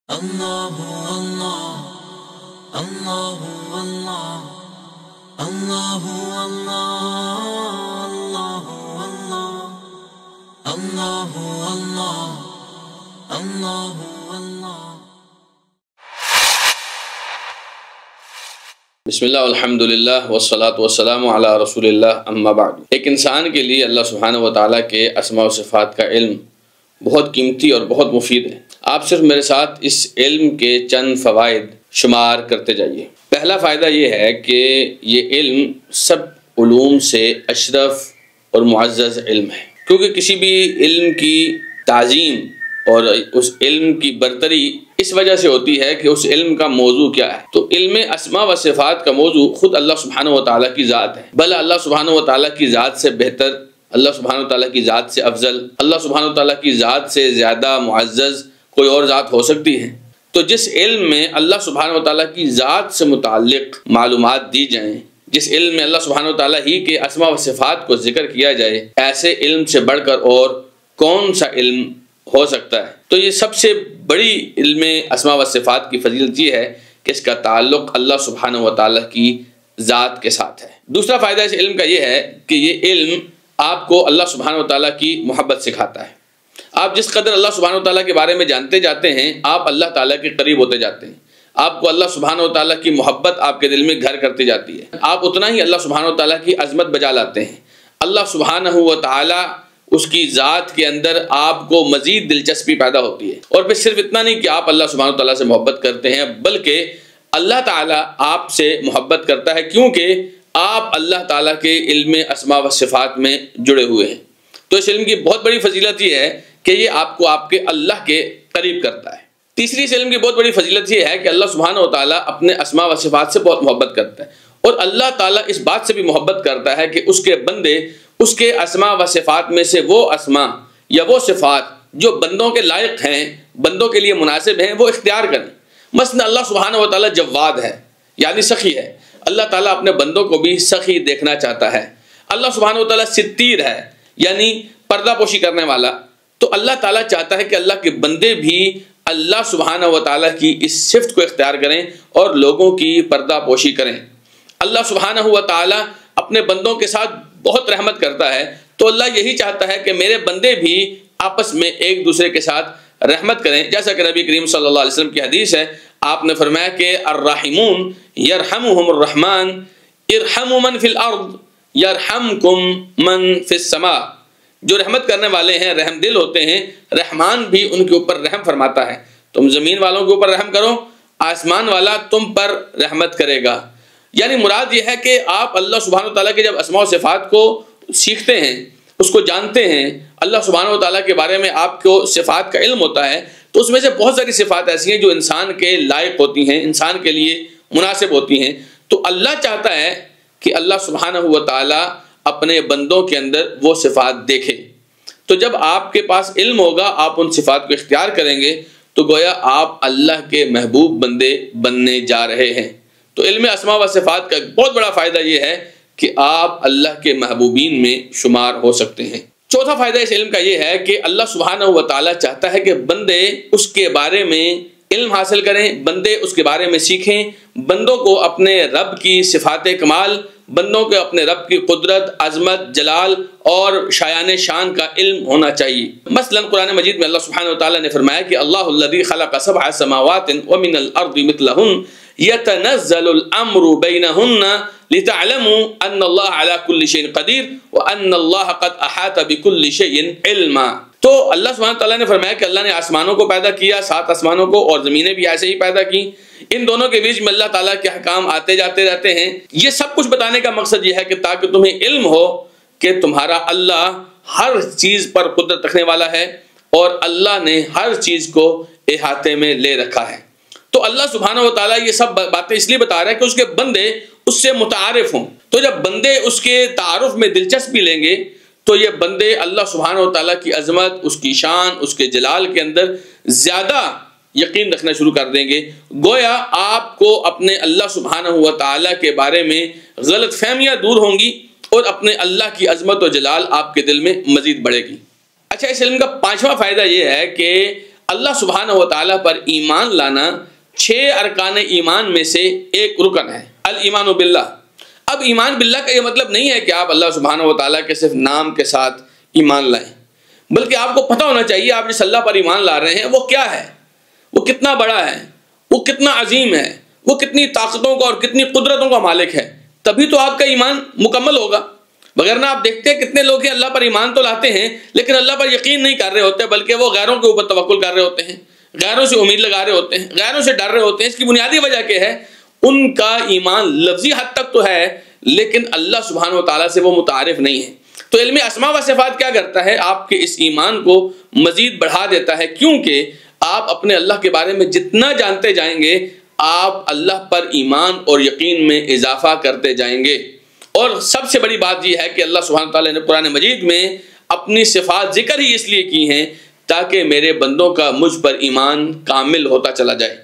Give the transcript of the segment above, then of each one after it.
اللہ اللہ اللہ اللہ اللہ اللہ اللہ اللہ اللہ اللہ اللہ۔ بسم اللہ والحمد للہ والصلاة والسلام علی رسول اللہ، اما بعد۔ ایک انسان کے لیے اللہ سبحانہ و تعالیٰ کے اسماء و صفات کا علم بہت قیمتی اور بہت مفید ہے۔ آپ صرف میرے ساتھ اس علم کے چند فوائد شمار کرتے جائیے۔ پہلا فائدہ یہ ہے کہ یہ علم سب علوم سے اشرف اور معزز علم ہے، کیونکہ کسی بھی علم کی تعظیم اور اس علم کی برتری اس وجہ سے ہوتی ہے کہ اس علم کا موضوع کیا ہے۔ تو علم اسماء و صفات کا موضوع خود اللہ سبحانہ و تعالیٰ کی ذات ہے، بل اللہ سبحانہ و تعالیٰ کی ذات سے بہتر، اللہ سبحانہ و تعالیٰ کی ذات سے افضل، اللہ سبحانہ و تعالیٰ کی ذات سے زیادہ معزز کوئی اور ذات ہو سکتی ہے؟ تو جس علم میں اللہ سبحانہ و تعالیٰ کی ذات سے متعلق معلومات دی جائیں، جس علم میں اللہ سبحانہ و تعالیٰ ہی کے اسماء و صفات کو ذکر کیا جائے، ایسے علم سے بڑھ کر اور کون سا علم ہو سکتا ہے؟ تو یہ سب سے بڑی علم اسماء و صفات کی فضیلت یہ ہے کہ اس کا تعلق اللہ سبحانہ و تعالیٰ کی ذات کے ساتھ ہے۔ دوسرا فائدہ اس علم کا یہ ہے کہ یہ علم آپ کو اللہ سبحانہ و تعالیٰ کی محبت سکھاتا ہے۔ آپ جس قدر اللہ سبحانہ و تعالیٰ کے بارے میں جانتے جاتے ہیں، آپ اللہ تعالیٰ کے قریب ہوتے جاتے ہیں۔ آپ کو اللہ سبحانہ و تعالیٰ کی محبت آپ کے دل میں گھر کرتی جاتی ہے۔ آپ اتنا ہی اللہ سبحانہ و تعالیٰ کی عظمت بجا لاتے ہیں۔ اللہ سبحانہ و تعالیٰ اس کی ذات کے اندر آپ کو مزید دلچسپی پیدا ہوتی ہے۔ اور پھر صرف اتنا نہیں کہ آپ اللہ سبحانہ و تعالیٰ سے محبت کرتے ہیں، بلکہ اللہ تعالیٰ آپ سے محبت کرتا ہے، کیونکہ آپ اللہ تعالیٰ کے علم اسماء و صفات میں جڑے ہوئے ہیں۔ تو اس علم کی بہت بڑی فضیلت یہ ہے کہ یہ آپ کو آپ کے اللہ کے قریب کرتا ہے۔ تیسری اس علم کی بہت بڑی فضیلت یہ ہے کہ اللہ سبحانہ و تعالیٰ اپنے اسماء و صفات سے بہت محبت کرتا ہے، اور اللہ تعالیٰ اس بات سے بھی محبت کرتا ہے کہ اس کے بندے اس کے اسماء و صفات میں سے وہ اسماء یا وہ صفات جو بندوں کے لائق ہیں، بندوں کے لیے مناسب ہیں، وہ اختیار کریں۔ مثلا اللہ سبحانہ و تعالیٰ جواد ہے، یعنی سخی ہے۔ اللہ تعالیٰ اپنے بندوں کو بھی سخی دیکھنا چاہتا ہے۔ اللہ سبحانہ و تعالیٰ ستیر ہے، یعنی پردہ پوشی کرنے والا۔ تو اللہ تعالیٰ چاہتا ہے کہ اللہ کے بندے بھی اللہ سبحانہ و تعالیٰ کی اس صفت کو اختیار کریں اور لوگوں کی پردہ پوشی کریں۔ اللہ سبحانہ و تعالیٰ اپنے بندوں کے ساتھ بہت رحمت کرتا ہے، تو اللہ یہی چاہتا ہے کہ میرے بندے بھی آپس میں ایک دوسرے کے ساتھ رحمت کریں، جیسا کہ نبی کریم صلی اللہ علیہ وسلم کی حدیث ہے۔ آپ نے فرمایا کہ الرحمون یرحمہم الرحمن ارحموا من فی الارض یرحمکم من فی السماء۔ جو رحمت کرنے والے ہیں، رحم دل ہوتے ہیں، رحمان بھی ان کے اوپر رحم فرماتا ہے۔ تم زمین والوں کے اوپر رحم کرو، آسمان والا تم پر رحمت کرے گا۔ یعنی مراد یہ ہے کہ آپ اللہ سبحانہ و تعالیٰ کے جب اسماء و صفات کو سیکھتے ہیں، اس کو جانتے ہیں، اللہ سبحانہ و تعالیٰ کے بارے میں آپ کو صفات کا علم ہوتا ہے، تو اس میں سے بہت ساری صفات ایسی ہیں جو انسان کے لائق ہوتی ہیں، انسان کے لیے مناسب ہوتی ہیں۔ تو اللہ چاہتا ہے کہ اللہ سبحانہ و تعالیٰ اپنے بندوں کے اندر وہ صفات دیکھے۔ تو جب آپ کے پاس علم ہوگا، آپ ان صفات کو اختیار کریں گے، تو گویا آپ اللہ کے محبوب بندے بننے جا رہے ہیں۔ تو علم اسماء و صفات کا ایک بہت بڑا فائدہ یہ ہے کہ آپ اللہ کے محبوبین میں شمار ہو سکتے ہیں۔ چوتھا فائدہ اس علم کا یہ ہے کہ اللہ سبحانہ و تعالیٰ چاہتا ہے کہ بندے اس کے بارے میں علم حاصل کریں، بندے اس کے بارے میں سیکھیں، بندوں کو اپنے رب کی صفات کمال، بندوں کے اپنے رب کی قدرت، عظمت، جلال اور شایان شان کا علم ہونا چاہیے۔ مثلا قرآن مجید میں اللہ سبحانہ و تعالیٰ نے فرمایا کہ اللہ الذی خلق سبع سماوات ومن الارض مثلہن یتنزل الامر بینہن لتعلموا ان اللہ علی کل شیء قدیر وان اللہ قد احاط بکل شیء علما۔ تو اللہ سبحانہ و تعالیٰ نے فرمایا کہ اللہ نے آسمانوں کو پیدا کیا، 7 آسمانوں کو، اور زمینیں بھی ایسے ہی پیدا کی۔ ان دونوں کے بیچ میں اللہ تعالیٰ کے احکام آتے جاتے رہتے ہیں۔ یہ سب کچھ بتانے کا مقصد یہ ہے کہ تاکہ تمہیں علم ہو کہ تمہارا اللہ ہر چیز پر قدرت رکھنے والا ہے، اور اللہ نے ہر چیز کو احاطے میں لے رکھا ہے۔ تو اللہ سبحانہ و تعالیٰ یہ سب باتیں اس لیے بتا رہا ہے کہ اس کے بندے اس سے متعارف ہوں۔ تو جب بندے اس کے تعارف میں دلچسپی لیں گے، تو یہ بندے اللہ سبحانہ و تعالیٰ کی عظمت، اس کی شان، اس کے جلال کے اندر زیادہ یقین رکھنا شروع کر دیں گے۔ گویا آپ کو اپنے اللہ سبحانہ و تعالیٰ کے بارے میں غلط فہمیاں دور ہوں گی، اور اپنے اللہ کی عظمت و جلال آپ کے دل میں مزید بڑھے گی۔ اچھا، اس علم کا 5واں فائدہ یہ ہے کہ اللہ سبحانہ و تعالیٰ پر ایمان لانا 6 ارکان ایمان میں سے ایک رکن ہے، الایمان باللہ۔ اب ایمان باللہ کا یہ مطلب نہیں ہے کہ آپ اللہ سبحانہ و تعالیٰ کے صرف نام کے ساتھ ایمان لائیں، بلکہ آپ کو پتہ ہونا چاہیے آپ جس اللہ پر ایمان لا رہے ہیں وہ کیا ہے، وہ کتنا بڑا ہے، وہ کتنا عظیم ہے، وہ کتنی طاقتوں کا اور کتنی قدرتوں کا مالک ہے، تبھی تو آپ کا ایمان مکمل ہوگا۔ وغیرہ آپ دیکھتے ہیں کتنے لوگ ہیں اللہ پر ایمان تو لاتے ہیں لیکن اللہ پر یقین نہیں کر رہے ہوتے، بلکہ وہ غیروں کے اوپر توکل کر رہے ہوتے ہیں، غیروں سے امید لگا رہے ہوتے ہیں، غیروں سے ڈر رہے ہوتے ہیں۔ اس کی بنیادی وجہ کیا ہے؟ ان کا ایمان لفظی حد تک تو ہے لیکن اللہ سبحانہ و تعالیٰ سے وہ متعارف نہیں ہے۔ تو علم اسماء و صفات کیا کرتا ہے؟ آپ کے اس ایمان کو مزید بڑھا دیتا ہے، کیونکہ آپ اپنے اللہ کے بارے میں جتنا جانتے جائیں گے آپ اللہ پر ایمان اور یقین میں اضافہ کرتے جائیں گے۔ اور سب سے بڑی بات یہ ہے کہ اللہ سبحانہ تعالیٰ نے قرآن مجید میں اپنی صفات ذکر ہی اس لیے کی ہیں تاکہ میرے بندوں کا مجھ پر ایمان کامل ہوتا چلا جائے۔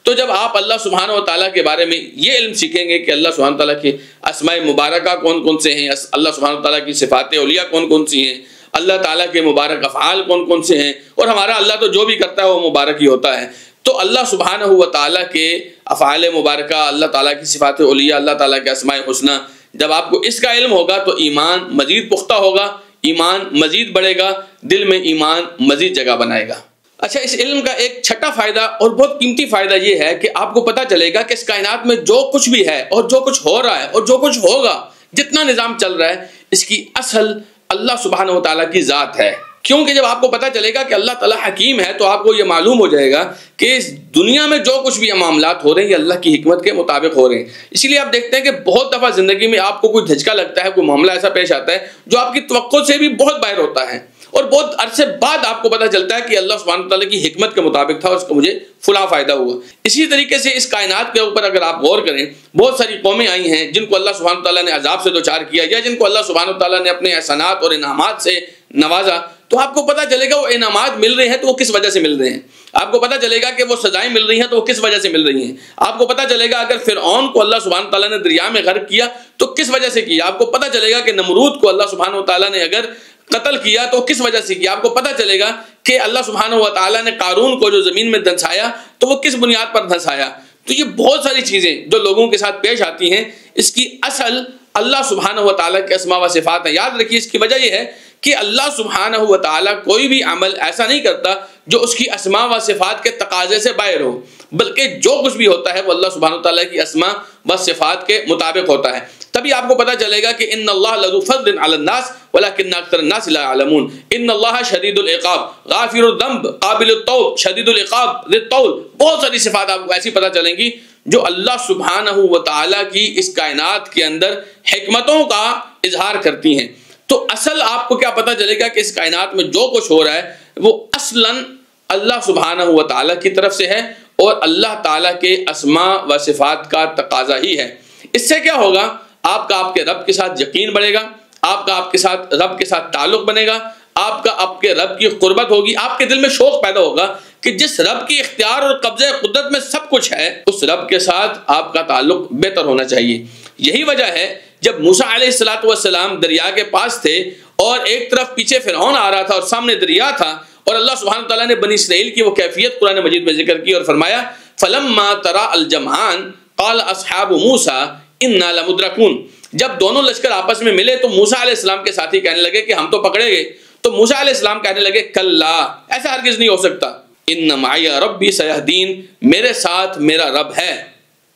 تو جب آپ اللہ سبحانہ و تعالیٰ کے بارے میں یہ علم سیکھیں گے کہ اللہ سبحانہ تعالیٰ کے اسماء مبارکہ کون کون سے ہیں، اللہ سبحانہ تعالیٰ کی صفات علیہ کون کون سی ہیں، اللہ تعالیٰ کے مبارک افعال کون کون سے ہیں، اور ہمارا اللہ تو جو بھی کرتا ہے وہ مبارک ہی ہوتا ہے، تو اللہ سبحانہ و تعالیٰ کے افعال مبارکہ، اللہ تعالیٰ کی صفات علیہ، اللہ تعالیٰ کے اسماء حسنہ، جب آپ کو اس کا علم ہوگا تو ایمان مزید پختہ ہوگا، ایمان مزید بڑھے گا، دل میں ایمان مزید جگہ بنائے گا۔ اچھا، اس علم کا ایک چھٹا فائدہ اور بہت قیمتی فائدہ یہ ہے کہ آپ کو پتہ چلے گا کہ اس کائنات میں جو کچھ بھی ہے اور جو کچھ ہو رہا ہے اور جو کچھ ہوگا، جتنا نظام چل رہا ہے، اس کی اصل اللہ سبحانہ و تعالیٰ کی ذات ہے۔ کیونکہ جب آپ کو پتہ چلے گا کہ اللہ تعالیٰ حکیم ہے تو آپ کو یہ معلوم ہو جائے گا کہ اس دنیا میں جو کچھ بھی معاملات ہو رہے ہیں یہ اللہ کی حکمت کے مطابق ہو رہے ہیں۔ اسی لیے آپ دیکھتے ہیں کہ بہت دفعہ زندگی میں آپ کو کوئی دھچکا لگتا ہے، کوئی معاملہ ایسا پیش آتا ہے جو آپ کی توقع سے بھی بہت باہر ہوتا ہے، اور بہت عرصے بعد آپ کو پتہ چلتا ہے کہ اللہ سبحانہ تعالیٰ کی حکمت کے مطابق تھا، اس کو مجھے فلاں فائدہ ہوا۔ اسی طریقے سے اس کائنات کے اوپر اگر آپ غور کریں، بہت ساری قومیں آئی ہیں جن کو اللہ سبحانہ تعالیٰ نے عذاب سے دوچار کیا یا جن کو اللہ سبحانہ تعالیٰ نے اپنے احسانات اور انعامات سے نوازا، تو آپ کو پتہ چلے گا وہ انعامات مل رہے ہیں تو وہ کس وجہ سے مل رہے ہیں، آپ کو پتہ چلے گا کہ وہ سزائیں مل رہی ہیں تو وہ کس وجہ سے مل رہی ہیں، آپ کو پتہ چلے گا اگر فرعون کو اللہ سبحانہ تعالیٰ نے دریا میں غرق کیا تو کس وجہ سے کیا، آپ کو پتہ چلے گا کہ نمرود کو اللہ سبحانہ تعالیٰ نے اگر قتل کیا تو کس وجہ سے کیا، آپ کو پتہ چلے گا کہ اللہ سبحانہ و تعالیٰ نے قارون کو جو زمین میں دھنسایا تو وہ کس بنیاد پر دھنسایا۔ تو یہ بہت ساری چیزیں جو لوگوں کے ساتھ پیش آتی ہیں، اس کی اصل اللہ سبحانہ و تعالیٰ کے اسماء و صفات ہیں۔ یاد رکھیے اس کی وجہ یہ ہے کہ اللہ سبحانہ و تعالیٰ کوئی بھی عمل ایسا نہیں کرتا جو اس کی اسماء و صفات کے تقاضے سے باہر ہو، بلکہ جو کچھ بھی ہوتا ہے وہ اللہ سبحانہ و تعالیٰ کی اسماء و صفات کے مطابق ہوتا ہے۔ تبھی آپ کو پتہ چلے گا کہ ان اللہ لذو فضل علی الناس ولکن اکثر الناس لا يعلمون، ان اللہ شدید العقاب غافر الذنب قابل التوب شدید العقاب ذی الطول۔ بہت ساری صفات آپ کو ایسی پتہ چلیں گی جو اللہ سبحانہ و تعالیٰ کی اس کائنات کے اندر حکمتوں کا اظہار کرتی ہیں۔ تو اصل آپ کو کیا پتہ چلے گا کہ اس کائنات میں جو کچھ ہو رہا ہے وہ اصلاً اللہ سبحانہ و تعالیٰ کی طرف سے ہے اور اللہ تعالیٰ کے اسماء و صفات کا تقاضا ہی ہے۔ اس سے کیا ہوگا؟ آپ کا آپ کے رب کے ساتھ یقین بڑھے گا، آپ کا آپ کے ساتھ رب کے ساتھ تعلق بنے گا، آپ کا آپ کے رب کی قربت ہوگی، آپ کے دل میں شوق پیدا ہوگا کہ جس رب کی اختیار اور قبضہ قدرت میں سب کچھ ہے اس رب کے ساتھ آپ کا تعلق بہتر ہونا چاہیے۔ یہی وجہ ہے جب موسیٰ علیہ السلام دریا کے پاس تھے اور ایک طرف پیچھے فرعون آ رہا تھا اور سامنے دریا تھا، اور اللہ سبحانہ تعالیٰ نے بنی اسرائیل کی وہ کیفیت قرآن مجید میں ذکر کی اور فرمایا فَلَمَّا تَرَا الْجَمْعَانِ قَالَ أَصْحَابُ مُوسَىٰ إِنَّا لَمُدْرَكُونَ۔ جب دونوں لشکر آپس میں ملے تو موسیٰ علیہ السلام کے ساتھی کہنے لگے کہ ہم تو پکڑے گئے، تو موسیٰ علیہ السلام کہنے لگے کلا، ایسا ہرگز نہیں ہو سکتا، ان معی ربی سیہدین، میرے ساتھ میرا رب ہے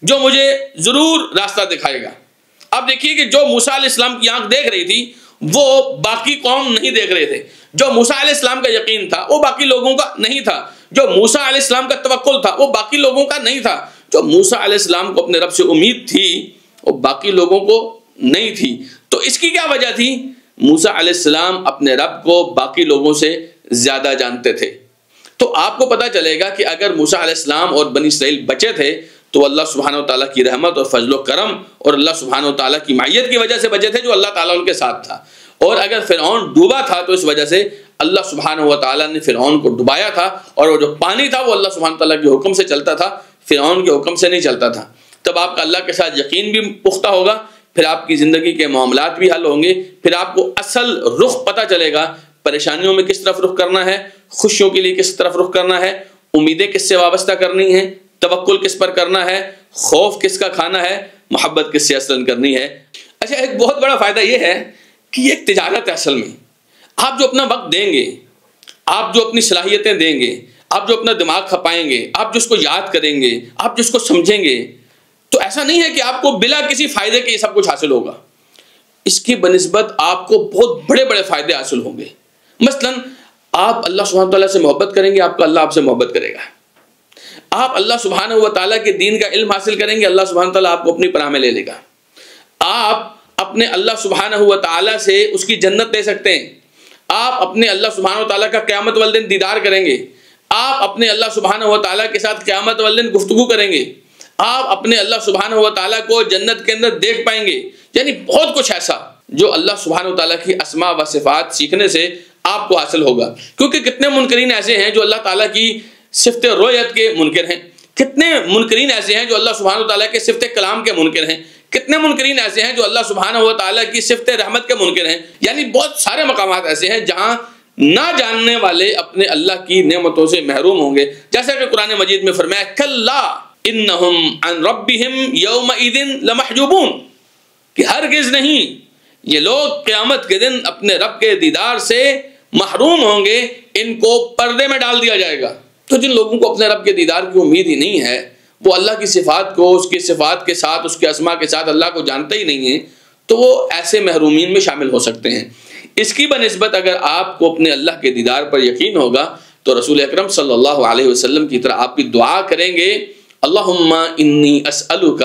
جو مجھے ضرور راستہ دکھائے گا۔ اب دیکھیے کہ جو موسیٰ علیہ السلام کی آنکھ دیکھ رہی تھی وہ باقی قوم نہیں دیکھ رہے تھے، جو موسیٰ علیہ السلام کا یقین تھا وہ باقی لوگوں کا نہیں تھا، جو موسیٰ علیہ السلام کا توکل تھا وہ باقی لوگوں کا نہیں تھا، جو موسیٰ علیہ السلام کو اپنے رب سے امید تھی وہ باقی لوگوں کو نہیں تھی۔ تو اس کی کیا وجہ تھی؟ موسیٰ علیہ السلام اپنے رب کو باقی لوگوں سے زیادہ جانتے تھے۔ تو آپ کو پتہ چلے گا کہ اگر موسیٰ علیہ السلام اور بنی اسرائیل بچے تھے تو اللہ سبحانہ و تعالیٰ کی رحمت اور فضل و کرم اور اللہ سبحانہ و تعالیٰ کی معیت کی وجہ سے بچے تھے جو اللہ تعالیٰ ان کے ساتھ تھا، اور اگر فرعون ڈوبا تھا تو اس وجہ سے اللہ سبحانہ و تعالیٰ نے فرعون کو ڈبایا تھا، اور وہ جو پانی تھا وہ اللہ سبحانہ تعالیٰ کے حکم سے چلتا تھا، فرعون کے حکم سے نہیں چلتا تھا۔ تب آپ کا اللہ کے ساتھ یقین بھی پختہ ہوگا، پھر آپ کی زندگی کے معاملات بھی حل ہوں گے، پھر آپ کو اصل رخ پتہ چلے گا، پریشانیوں میں کس طرف رخ کرنا ہے، خوشیوں کے لیے کس طرف رخ کرنا ہے، امیدیں کس سے وابستہ کرنی ہیں، توکل کس پر کرنا ہے، خوف کس کا کھانا ہے، محبت کس سے اصلاً کرنی ہے۔ اچھا، ایک بہت بڑا فائدہ یہ ہے کہ یہ ایک تجارت ہے اصل میں۔ آپ جو اپنا وقت دیں گے، آپ جو اپنی صلاحیتیں دیں گے، آپ جو اپنا دماغ کھپائیں گے، آپ جس کو یاد کریں گے، آپ جس کو سمجھیں گے، تو ایسا نہیں ہے کہ آپ کو بلا کسی فائدے کے یہ سب کچھ حاصل ہوگا۔ اس کی بنسبت آپ کو بہت بڑے بڑے فائدے حاصل ہوں گے۔ مثلا آپ اللہ سبحانہ تعالیٰ سے محبت کریں گے، آپ کا اللہ آپ سے محبت کرے گا۔ آپ اللہ سبحانہ و تعالیٰ کے دین کا علم حاصل کریں گے، اللہ سبحانہ تعالیٰ آپ کو اپنی پناہ میں لے لے گا۔ آپ اپنے اللہ سبحانہ و تعالیٰ سے اس کی جنت لے سکتے ہیں۔ آپ اپنے اللہ سبحانہ و تعالیٰ کا قیامت والے دن دیدار کریں گے۔ آپ اپنے اللہ سبحانہ و تعالیٰ کے ساتھ قیامت والے دن گفتگو کریں گے۔ آپ اپنے اللہ سبحانہ و تعالیٰ کو جنت کے اندر دیکھ پائیں گے۔ یعنی بہت کچھ ایسا جو اللہ سبحانہ و تعالیٰ کی اسماء و صفات سیکھنے سے آپ کو حاصل ہوگا۔ کیونکہ کتنے منکرین ایسے ہیں جو اللہ تعالیٰ کی صفت رؤیت کے منکر ہیں، کتنے منکرین ایسے ہیں جو اللہ سبحانہ و تعالیٰ کے صفت کلام کے منکر ہیں، کتنے منکرین ایسے ہیں جو اللہ سبحانہ و تعالیٰ کی صفت رحمت کے منکر ہیں۔ یعنی بہت سارے مقامات ایسے ہیں جہاں نہ جاننے والے اپنے اللہ کی نعمتوں سے محروم ہوں گے۔ جیسا کہ قرآن مجید میں فرمایا کلا انہم عن ربہم یومئذ لمحجوبون، کہ ہرگز نہیں یہ لوگ قیامت کے دن اپنے رب کے دیدار سے محروم ہوں گے، ان کو پردے میں ڈال دیا جائے گا۔ تو جن لوگوں کو اپنے رب کے دیدار کی امید ہی نہیں ہے، وہ اللہ کی صفات کو، اس کی صفات کے ساتھ، اس کے اسماء کے ساتھ اللہ کو جانتے ہی نہیں ہیں، تو وہ ایسے محرومین میں شامل ہو سکتے ہیں۔ اس کی بنسبت اگر آپ کو اپنے اللہ کے دیدار پر یقین ہوگا تو رسول اکرم صلی اللہ علیہ وسلم کی طرح آپ بھی دعا کریں گے، اللہم انی اسألک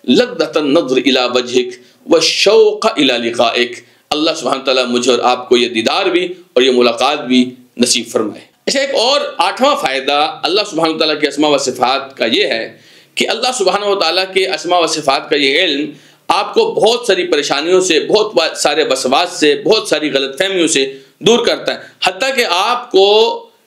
لذۃ النظر الی وجہک والشوق الی لقائک۔ اللہ سبحانہ تعالیٰ مجھے اور آپ کو یہ دیدار بھی اور یہ ملاقات بھی نصیب فرمائے۔ اچھا، ایک اور 8واں فائدہ اللہ سبحانہ تعالیٰ کے اسماء و صفات کا یہ ہے کہ اللہ سبحانہ و تعالیٰ کے اسماء و صفات کا یہ علم آپ کو بہت ساری پریشانیوں سے، بہت سارے وسواس سے، بہت ساری غلط فہمیوں سے دور کرتا ہے، حتیٰ کہ آپ کو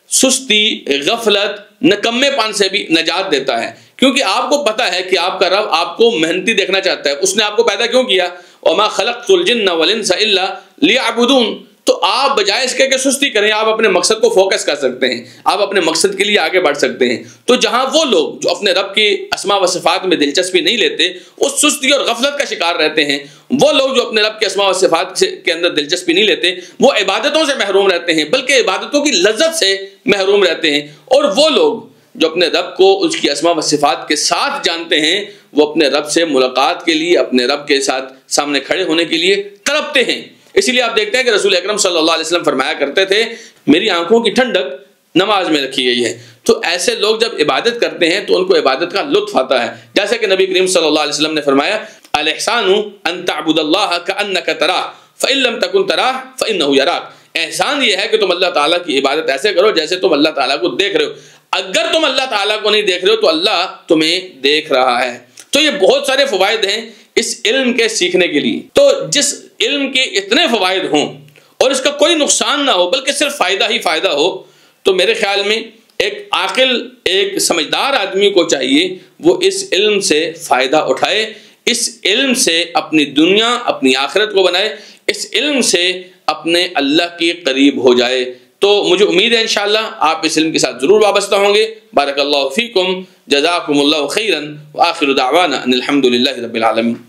سستی، غفلت، نکمے پن سے بھی نجات دیتا ہے۔ کیونکہ آپ کو پتہ ہے کہ آپ کا رب آپ کو محنتی دیکھنا چاہتا ہے۔ اس نے آپ کو پیدا کیوں کیا؟ وَمَا خَلَقْتُ الْجِنَّ وَالْإِنسَ إِلَّا لِيَعْبُدُونَ۔ تو آپ بجائے اس کے سستی کریں، آپ اپنے مقصد کو فوکس کر سکتے ہیں، آپ اپنے مقصد کے لیے آگے بڑھ سکتے ہیں۔ تو جہاں وہ لوگ جو اپنے رب کی اسماء و صفات میں دلچسپی نہیں لیتے، وہ سستی اور غفلت کا شکار رہتے ہیں۔ وہ لوگ جو اپنے رب کے اسماء و صفات کے اندر دلچسپی نہیں لیتے، وہ عبادتوں سے محروم رہتے ہیں، بلکہ عبادتوں کی لذت سے محروم رہتے ہیں۔ اور وہ لوگ جو اپنے رب کو اس کی اسماء و صفات کے ساتھ جانتے ہیں، وہ اپنے رب سے ملاقات کے لیے، اپنے رب کے ساتھ سامنے کھڑے ہونے کے لیے تڑپتے ہیں۔ اسی لیے آپ دیکھتے ہیں کہ رسول اکرم صلی اللہ علیہ وسلم فرمایا کرتے تھے، میری آنکھوں کی ٹھنڈک نماز میں رکھی گئی ہے۔ تو ایسے لوگ جب عبادت کرتے ہیں تو ان کو عبادت کا لطف آتا ہے۔ جیسا کہ نبی کریم صلی اللہ علیہ وسلم نے فرمایا، الاحسان ان تعبد اللہ کانک تراہ فان لم تکن تراہ فانہ یراک۔ احسان یہ ہے کہ تم اللہ تعالیٰ کی عبادت ایسے کرو جیسے تم اللہ تعالیٰ کو دیکھ رہے ہو۔ اگر تم اللہ تعالیٰ کو نہیں دیکھ رہے ہو تو اللہ تمہیں دیکھ رہا ہے۔ تو یہ بہت سارے فوائد ہیں اس علم کے سیکھنے کے لیے۔ تو جس علم کے اتنے فوائد ہوں اور اس کا کوئی نقصان نہ ہو بلکہ صرف فائدہ ہی فائدہ ہو، تو میرے خیال میں ایک عاقل، ایک سمجھدار آدمی کو چاہیے وہ اس علم سے فائدہ اٹھائے، اس علم سے اپنی دنیا، اپنی آخرت کو بنائے، اس علم سے اپنے اللہ کے قریب ہو جائے۔ تو مجھے امید ہے انشاءاللہ آپ اس علم کے ساتھ ضرور وابستہ ہوں گے۔ بارک اللہ فیکم، جزاکم اللہ خیرا، وآخر دعوانا ان الحمد للہ رب العالمین۔